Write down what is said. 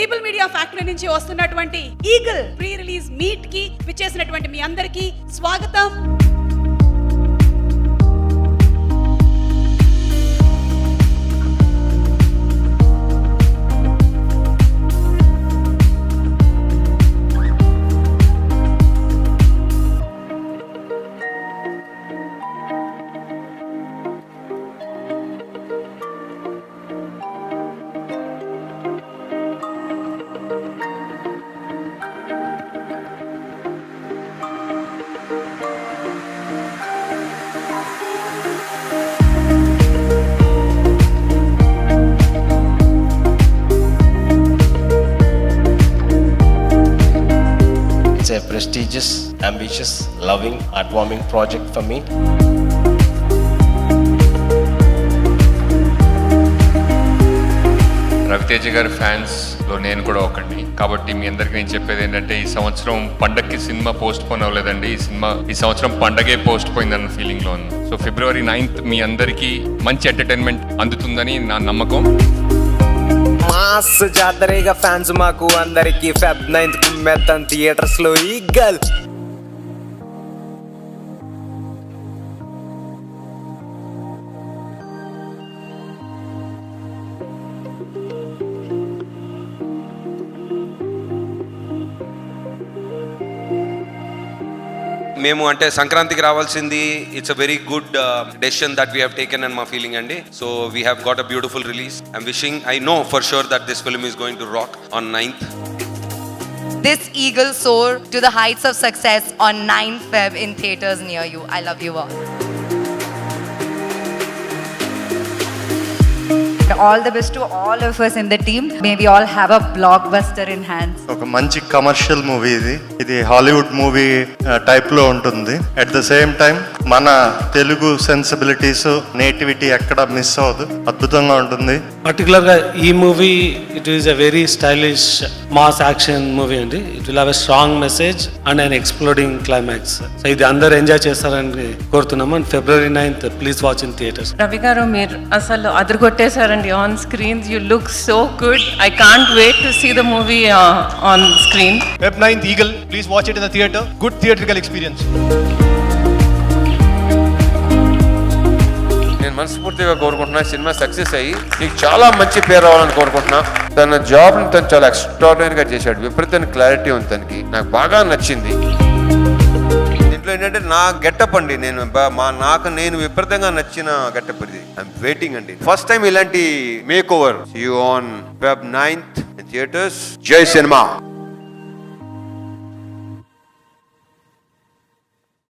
People media factory నుంచి వస్తున్నటువంటి eagle pre release meet కి విచ్చేసినటువంటి మీ అందరికీ స్వాగతం. It's a prestigious, ambitious, loving, heartwarming project for me. Raviteja గారి ఫ్యాన్స్ లో నేను కూడా ఒకటి కాబట్టి మీ అందరికి నేను చెప్పేది ఏంటంటే ఈ సంవత్సరం పండగకి సినిమా పోస్ట్ పోన్ అవ్వలేదండి. ఈ సంవత్సరం పండగే పోస్ట్ పోయిందన్న ఫీలింగ్ లో ఉంది. సో February 9th మీ అందరికి మంచి ఎంటర్టైన్మెంట్ అందుతుందని నా నమ్మకం. మాస్ జాతరేగా ఫ్యాన్స్ మాకు అందరికి Feb 9th కుమ్మెత్తం థియేటర్స్ లో ఈగల్. మేము అంటే సంక్రాంతికి రావాల్సింది. It's a very good decision that we have taken and మా ఫీలింగ్ అండి. So we have got a beautiful release. I'm wishing, I know for sure that this film is going to rock on 9th. This eagle soar to the heights of success on 9th Feb in theaters near you. I love you all. All the best to all of us in the team. May we all have a blockbuster in hands. ఒక మంచి commercial movie ఇది Hollywood movie type లో ఉంటుంది. At the same time మన Telugu sensibilities nativity ఎక్కడ miss అవ్వదు, అద్భుతంగా ఉంటుంది. పర్టికులర్ గా ఈ movie it is a very stylish mass action movie అండి. It will have a strong message and an exploding climax. So ఇది అందరూ ఎంజాయ్ చేస్తారని కోరుతున్నాము. And February 9th please watch in theatres. Ravi గారు మీరు అసలు అదరగొట్టేశారండి on screen. You look so good. I can't wait to see the movie on screen. Feb 9th Eagle, please watch it in the theater. Good theatrical experience. నేను మనస్ఫూర్తిగా కోరుకుంటున్నా cinema success అయ్యి నీకు చాలా మంచి పేరు రావాలని కోరుకుంటున్నా. తన జాబ్ని తను చాలా ఎక్స్ట్రాడినరీగా చేశాడు. విపరీతమైన క్లారిటీ ఉంది తనకి, నాకు బాగా నచ్చింది. దీంట్లో ఏంటంటే నా గెటప్ అండి, నేను విపరీతంగా నచ్చిన గెటప్ ఇది. ఐఎమ్ వెయిటింగ్ అండి. ఫస్ట్ టైం ఇలాంటి make over. You on Feb 9th in theaters. జై సినిమా.